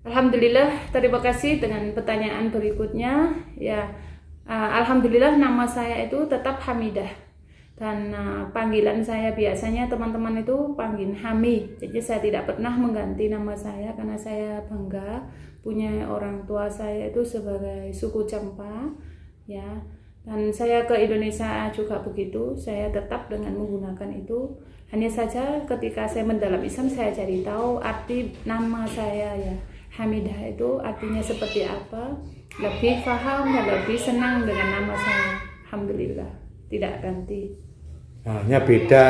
Alhamdulillah, terima kasih dengan pertanyaan berikutnya. Ya, alhamdulillah nama saya itu tetap Hamidah dan panggilan saya biasanya teman-teman itu panggil Hami. Jadi saya tidak pernah mengganti nama saya karena saya bangga punya orang tua saya itu sebagai suku Campa, ya. Dan saya ke Indonesia juga begitu, saya tetap dengan menggunakan itu. Hanya saja ketika saya mendalam Islam saya cari tahu arti nama saya, ya. Hamidah itu artinya seperti apa, lebih paham dan lebih senang dengan nama saya. Alhamdulillah, tidak ganti. Hanya beda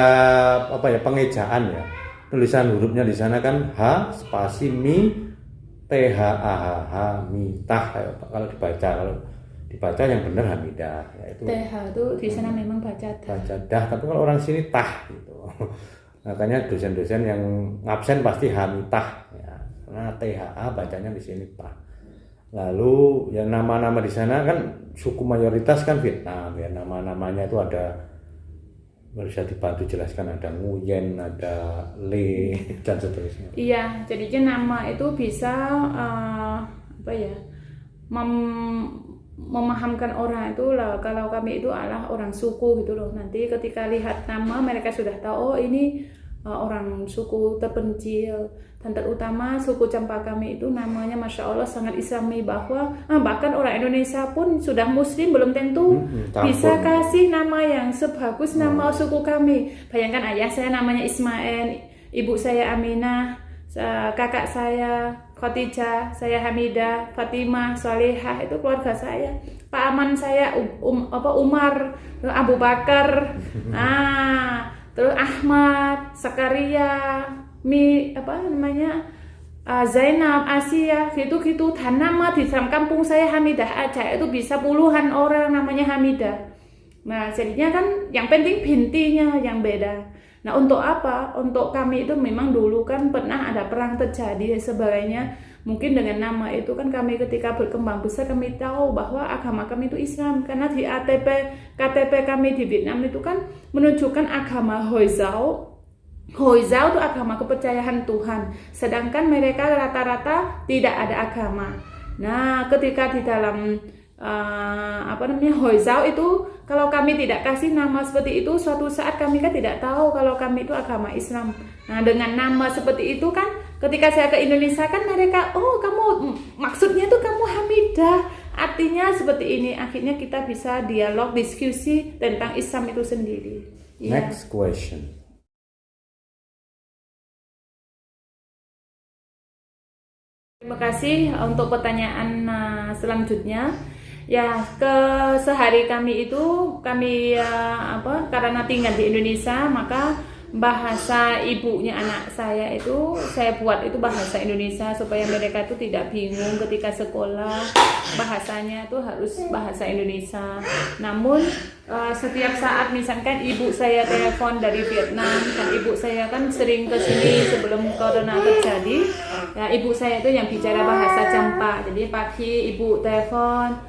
pengejaan ya. Tulisan hurufnya di sana kan H spasi mi T H A H H mitah kalau dibaca yang benar Hamidah yaitu TH itu di sana memang baca dah, tapi kalau orang sini tah gitu. Makanya dosen-dosen yang absen pasti Hamitah ya. Karena THA bacanya di sini tah. Lalu yang nama-nama di sana kan suku mayoritas kan Vietnam ya, nama-namanya itu ada, bisa dibantu jelaskan, ada Nguyen, ada Le dan seterusnya. Iya, jadinya nama itu bisa memahamkan orang itu lah, kalau kami itu adalah orang suku gitu loh. Nanti ketika lihat nama mereka sudah tahu, oh ini orang suku terpencil. Dan terutama suku Campa kami itu namanya Masya Allah sangat islami, bahwa bahkan orang Indonesia pun sudah muslim belum tentu bisa kasih nama yang sebagus nama suku kami. Bayangkan ayah saya namanya Ismail, ibu saya Aminah, kakak saya Khadijah, saya Hamidah, Fatimah, Salihah, itu keluarga saya. Pak Aman saya Umar, Abu Bakar, terus Ahmad, Sakaria, Zainab, Asia, gitu-gitu. Dan nama di dalam kampung saya Hamidah aja itu bisa puluhan orang namanya Hamidah. Nah, jadinya kan yang penting bintinya yang beda. Nah, untuk apa? Untuk kami itu memang dulu kan pernah ada perang terjadi dan sebagainya. Mungkin dengan nama itu kan kami ketika berkembang besar kami tahu bahwa agama kami itu Islam. Karena di KTP kami di Vietnam itu kan menunjukkan agama Hoi Zao. Hoi Zao itu agama kepercayaan Tuhan. Sedangkan mereka rata-rata tidak ada agama. Nah, ketika di dalam Hoi Zao itu, kalau kami tidak kasih nama seperti itu, suatu saat kami kan tidak tahu kalau kami itu agama Islam. Nah, dengan nama seperti itu kan, ketika saya ke Indonesia kan mereka, oh kamu maksudnya tuh kamu Hamidah, artinya seperti ini. Akhirnya kita bisa dialog, diskusi tentang Islam itu sendiri. Next question. Terima kasih untuk pertanyaan selanjutnya. Ya, sehari kami itu karena tinggal di Indonesia, maka bahasa ibunya anak saya itu saya buat itu bahasa Indonesia supaya mereka itu tidak bingung ketika sekolah, bahasanya itu harus bahasa Indonesia. Namun setiap saat misalkan ibu saya telepon dari Vietnam, dan ibu saya kan sering ke sini sebelum corona terjadi, ya ibu saya itu yang bicara bahasa Campa. Jadi pagi ibu telepon,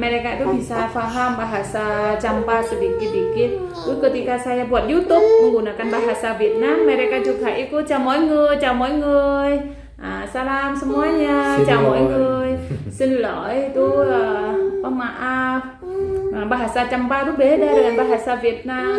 mereka itu bisa paham bahasa Campa sedikit-dikit. Terus ketika saya buat YouTube menggunakan bahasa Vietnam, mereka juga ikut chào mọi người, salam semuanya, chào mọi người, xin lỗi itu maaf. Bahasa Campa itu beda dengan bahasa Vietnam.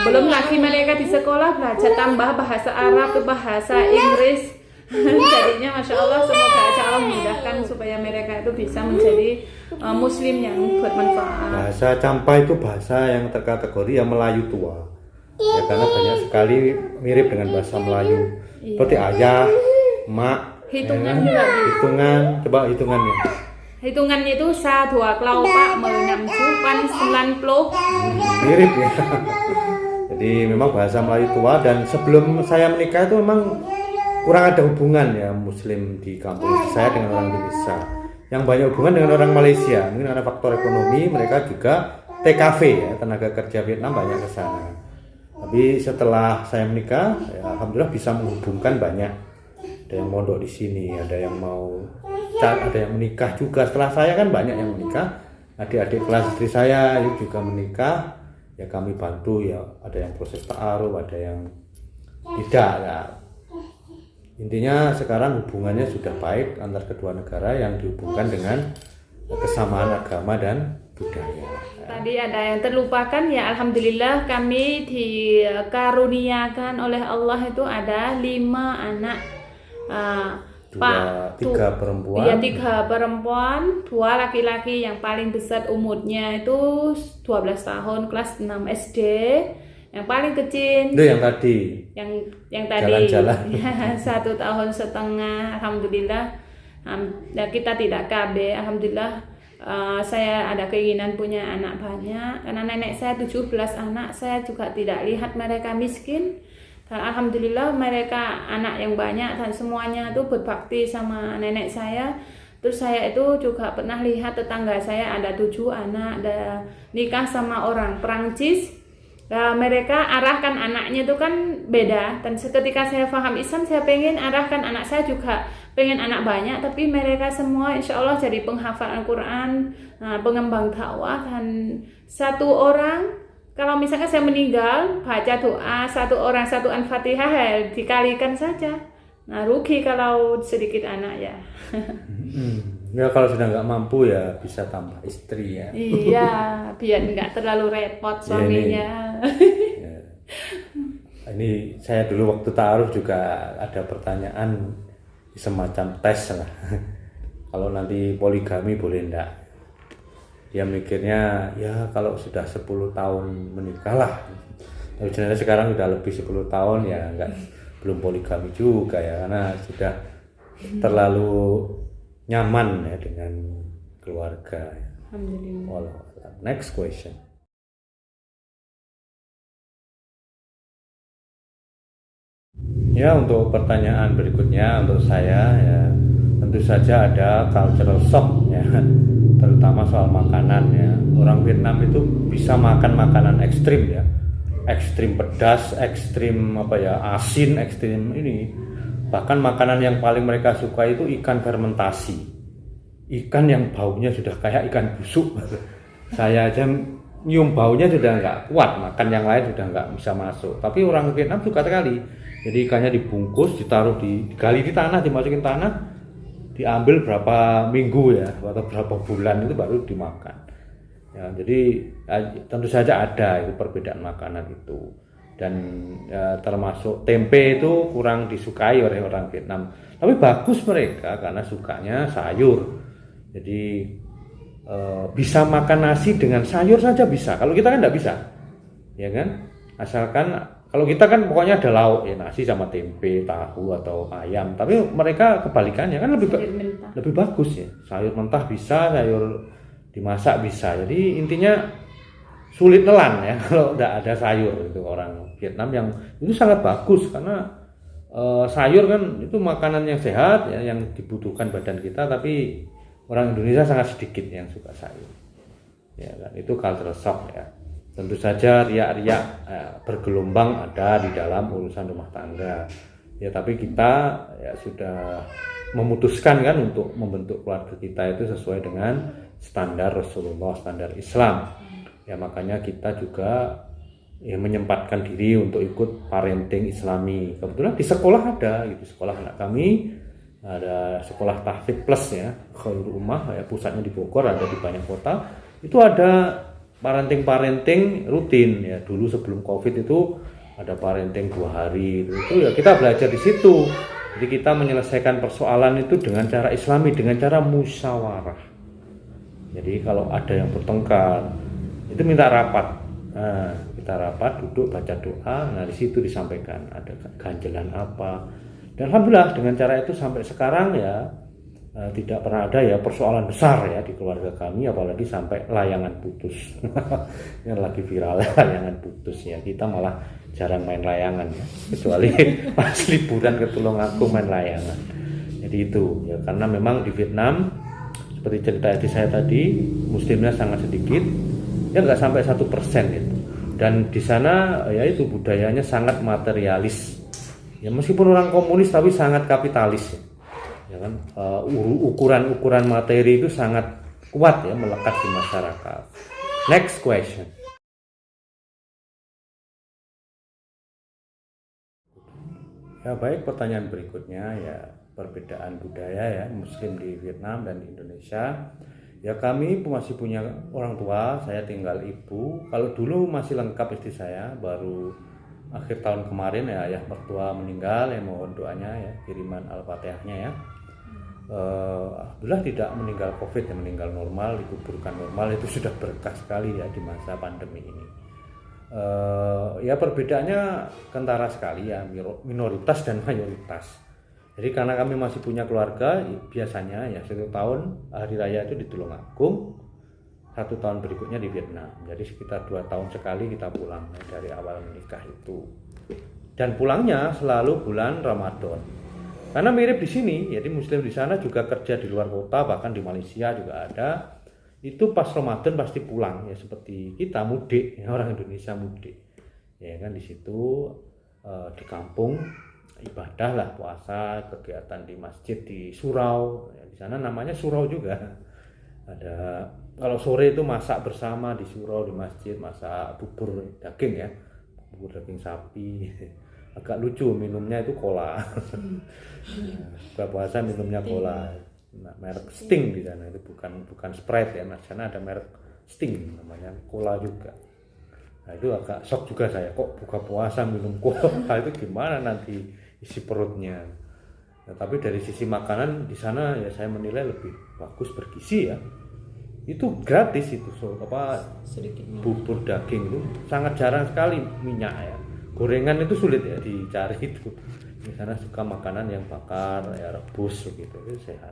Belum lagi mereka di sekolah belajar tambah bahasa Arab, bahasa Inggris. Jadinya Masya Allah, semoga Allah memudahkan supaya mereka itu bisa menjadi muslim yang bermanfaat. Bahasa Campa itu bahasa yang terkategori yang Melayu tua ya, karena banyak sekali mirip dengan bahasa Melayu. Seperti ayah, mak, hitungan, coba hitungannya. Hitungannya itu 1, 2, 3, 4, 5, 6, 7, 90. Mirip ya. Jadi memang bahasa Melayu tua, dan sebelum saya menikah itu memang kurang ada hubungan ya muslim di kampung saya dengan orang Indonesia. Yang banyak hubungan dengan orang Malaysia. Mungkin karena faktor ekonomi, mereka juga TKV ya, tenaga kerja Vietnam banyak ke sana. Tapi setelah saya menikah, ya, alhamdulillah bisa menghubungkan banyak. Ada yang mondok di sini, ada yang menikah juga. Setelah saya kan banyak yang menikah. Adik-adik kelas istri saya juga menikah. Ya kami bantu ya, ada yang proses ta'aruf, ada yang tidak ya. intinya sekarang hubungannya sudah baik antar kedua negara yang dihubungkan dengan kesamaan agama dan budaya. Tadi ada yang terlupakan ya, alhamdulillah kami dikaruniakan oleh Allah itu ada 5 anak. Tiga perempuan. Iya, 3 perempuan, 2 laki-laki. Yang paling besar umurnya itu 12 tahun, kelas 6 SD. Yang paling kecil Itu yang tadi. Yang tadi Jalan-jalan. ya, 1 tahun setengah. Alhamdulillah. Kita tidak KB. Alhamdulillah. Saya ada keinginan punya anak banyak karena nenek saya 17 anak. Saya juga tidak lihat mereka miskin, dan alhamdulillah mereka anak yang banyak dan semuanya itu berbakti sama nenek saya. Terus saya itu juga pernah lihat tetangga saya ada 7 anak dan nikah sama orang Perancis. Mereka arahkan anaknya itu kan beda, dan ketika saya paham Islam saya pengen arahkan anak saya juga pengen anak banyak, tapi mereka semua insya Allah jadi penghafal Al-Quran, pengembang dakwah. Dan 1 orang kalau misalkan saya meninggal baca doa 1 orang 1 Al-Fatihah dikalikan saja. Nah rugi kalau sedikit anak ya. Ya kalau sudah nggak mampu ya bisa tambah istri ya. Iya, biar nggak terlalu repot suaminya. Ya. Ini saya dulu waktu ta'aruf juga ada pertanyaan semacam tes lah. Kalau nanti poligami boleh enggak? Dia mikirnya ya kalau sudah 10 tahun menikah lah. Tapi sebenarnya sekarang udah lebih 10 tahun ya enggak, belum poligami juga ya, karena sudah terlalu nyaman ya dengan keluarga. Alhamdulillah. Next question. Ya, untuk pertanyaan berikutnya untuk saya ya, tentu saja ada cultural shock ya, terutama soal makanan ya. Orang Vietnam itu bisa makan makanan ekstrim ya, ekstrim pedas, ekstrim asin, ekstrim ini. Bahkan makanan yang paling mereka suka itu ikan fermentasi, ikan yang baunya sudah kayak ikan busuk. Saya aja nyium baunya sudah nggak kuat, makan yang lain sudah nggak bisa masuk. Tapi orang Vietnam suka sekali. Jadi ikannya dibungkus, ditaruh digali di tanah, dimasukin tanah, diambil berapa minggu ya atau berapa bulan itu baru dimakan. Ya, jadi tentu saja ada itu perbedaan makanan itu. Dan termasuk tempe itu kurang disukai oleh orang Vietnam. Tapi bagus mereka karena sukanya sayur. Jadi bisa makan nasi dengan sayur saja bisa. Kalau kita kan tidak bisa, ya kan? Asalkan kalau kita kan pokoknya ada lauk ya, nasi sama tempe, tahu atau ayam. Tapi mereka kebalikannya kan lebih bagus ya. Sayur mentah bisa, sayur dimasak bisa. Jadi intinya sulit nelan ya kalau tidak ada sayur. Itu orang Vietnam yang itu sangat bagus karena sayur kan itu makanan yang sehat ya, yang dibutuhkan badan kita. Tapi orang Indonesia sangat sedikit yang suka sayur. Ya kan, itu cultural shock ya. Tentu saja riak-riak bergelombang ada di dalam urusan rumah tangga. Ya tapi kita ya sudah memutuskan kan untuk membentuk keluarga kita itu sesuai dengan standar Rasulullah, standar Islam. Ya makanya kita juga ya menyempatkan diri untuk ikut parenting Islami. Kebetulan di sekolah ada gitu, sekolah anak kami ada sekolah tahfidz plus ya, Khairul Ummah ya, pusatnya di Bogor, ada di banyak kota. Itu ada parenting rutin ya. Dulu sebelum Covid itu ada parenting 2 hari itu ya kita belajar di situ. Jadi kita menyelesaikan persoalan itu dengan cara Islami, dengan cara musyawarah. Jadi kalau ada yang bertengkar itu minta rapat. Nah, kita rapat, duduk, baca doa. Nah di situ disampaikan ada ganjelan apa. Dan alhamdulillah dengan cara itu sampai sekarang ya tidak pernah ada ya persoalan besar ya di keluarga kami, apalagi sampai layangan putus. Yang lagi viral layangan putus ya, kita malah jarang main layangan ya, kecuali pas liburan ke Tulungagung main layangan. Jadi itu ya, karena memang di Vietnam seperti cerita saya tadi, muslimnya sangat sedikit ya, nggak sampai 1% itu. Dan di sana ya itu budayanya sangat materialis ya, meskipun orang komunis tapi sangat kapitalis ya kan. Ukuran materi itu sangat kuat ya, melekat di masyarakat. Next question. Ya baik, pertanyaan berikutnya ya perbedaan budaya ya Muslim di Vietnam dan di Indonesia. Ya kami masih punya orang tua, saya tinggal ibu. Kalau dulu masih lengkap istri saya, baru akhir tahun kemarin ya ayah mertua meninggal, ya mohon doanya ya, kiriman Al-Fatihahnya ya. Alhamdulillah tidak meninggal COVID, ya meninggal normal, dikuburkan normal, itu sudah berkah sekali ya di masa pandemi ini. Ya perbedaannya kentara sekali ya, minoritas dan mayoritas. Jadi karena kami masih punya keluarga, biasanya ya 1 tahun hari raya itu di Tulungagung, 1 tahun berikutnya di Vietnam. Jadi sekitar 2 tahun sekali kita pulang ya, dari awal menikah itu. Dan pulangnya selalu bulan Ramadan. Karena mirip di sini, jadi Muslim di sana juga kerja di luar kota, bahkan di Malaysia juga ada. Itu pas Ramadan pasti pulang ya, seperti kita mudik ya, orang Indonesia mudik ya kan, di situ di kampung ibadah lah, puasa, kegiatan di masjid, di surau ya, di sana namanya surau juga ada. Kalau sore itu masak bersama di surau, di masjid, masak bubur daging ya, bubur daging sapi. Agak lucu, minumnya itu cola. Buka puasa minumnya cola. Nah, merek Sting di sana, itu bukan Sprite ya, di sana ada merek Sting namanya, cola juga. Nah itu agak shock juga saya, kok buka puasa minum cola itu gimana nanti isi perutnya. Nah, tapi dari sisi makanan di sana ya saya menilai lebih bagus, bergizi ya. Itu gratis itu, bubur daging itu sangat jarang sekali minyak ya. Gorengan itu sulit ya dicari itu. Di sana suka makanan yang bakar ya, rebus begitu, itu sehat.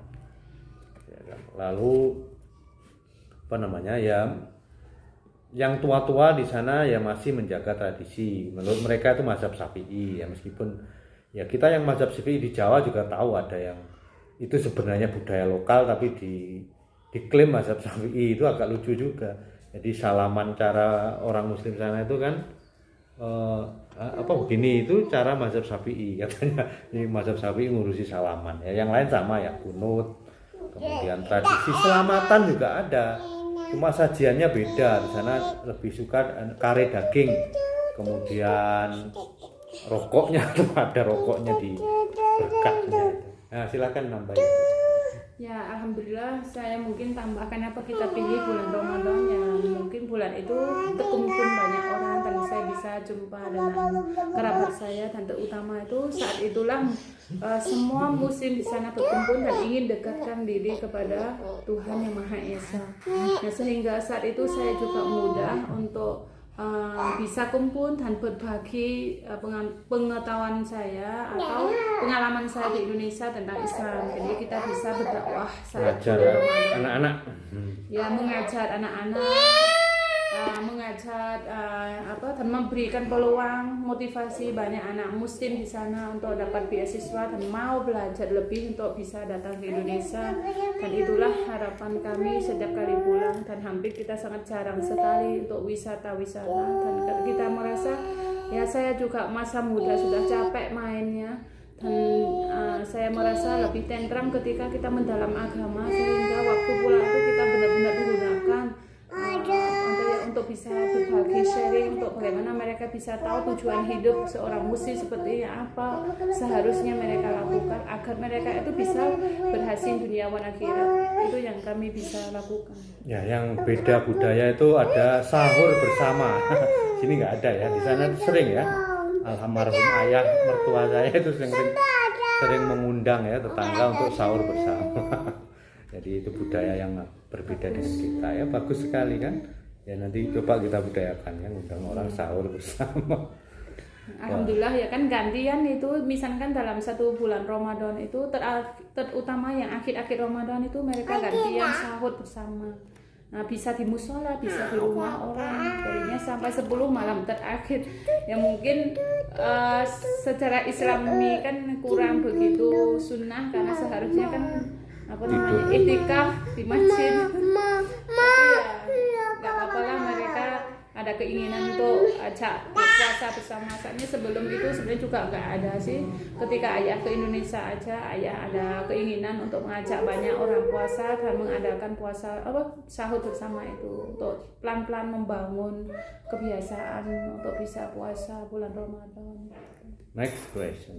Lalu apa namanya ya, yang tua-tua di sana ya masih menjaga tradisi. Menurut mereka itu mazhab Syafi'i ya, meskipun ya kita yang mazhab Syafi'i di Jawa juga tahu ada yang itu sebenarnya budaya lokal tapi diklaim mazhab Syafi'i, itu agak lucu juga. Jadi salaman cara orang Muslim sana itu kan begini, itu cara mazhab Syafi'i katanya. Ini mazhab Syafi'i ngurusi salaman ya, yang lain sama ya, kunut. Kemudian tradisi selamatan juga ada, cuma sajiannya beda. Di sana lebih suka kare daging, kemudian rokoknya tuh ada rokoknya di berkatnya. Nah silakan nambahin. Ya alhamdulillah, saya mungkin tambahkan apa, kita pilih bulan Ramadan yang mungkin bulan itu terkumpul banyak orang dan saya bisa jumpa dengan kerabat saya dan terutama itu saat itulah semua muslim di sana berkumpul dan ingin dekatkan diri kepada Tuhan yang Maha Esa. Nah, sehingga saat itu saya juga mudah untuk bisa kumpul dan berbagi pengetahuan saya atau pengalaman saya di Indonesia tentang Islam. Jadi kita bisa berdakwah saat anak-anak ya, mengajar anak-anak, mengajar dan memberikan peluang motivasi banyak anak muslim di sana untuk dapat beasiswa dan mau belajar lebih untuk bisa datang ke Indonesia. Dan itulah harapan kami setiap kali pulang, dan hampir kita sangat jarang sekali untuk wisata-wisata, dan kita merasa ya, saya juga masa muda sudah capek mainnya, dan saya merasa lebih tentram ketika kita mendalam agama, sehingga waktu pulang itu kita benar-benar menggunakan untuk bisa berbagi, sharing, untuk bagaimana mereka bisa tahu tujuan hidup seorang muslim seperti apa seharusnya mereka lakukan agar mereka itu bisa berhasil dunia dan akhirat. Itu yang kami bisa lakukan. Ya, yang beda budaya itu ada sahur bersama. Sini nggak ada ya, di sana sering ya. Almarhum ayah mertua saya itu sering mengundang ya tetangga untuk sahur bersama. Jadi itu budaya yang berbeda dengan kita ya, bagus sekali kan. Ya nanti coba kita budayakan ya, undang orang sahur bersama. Alhamdulillah ya kan, gantian itu misalkan dalam 1 bulan Ramadan itu terutama yang akhir-akhir Ramadan itu mereka gantian sahur bersama. Nah, bisa di musola, bisa di rumah orang, jadinya sampai 10 malam terakhir. Ya mungkin secara Islami kan kurang begitu sunnah, karena seharusnya kan iktikaf di masjid. Tapi ya nggak apa-apa lah, mereka ada keinginan untuk ajak puasa bersama. Saatnya sebelum itu sebenarnya juga nggak ada sih. Ketika ayah ke Indonesia aja, ayah ada keinginan untuk mengajak banyak orang puasa dan mengadakan puasa sahur bersama itu, untuk pelan-pelan membangun kebiasaan untuk bisa puasa bulan Ramadan. Next question.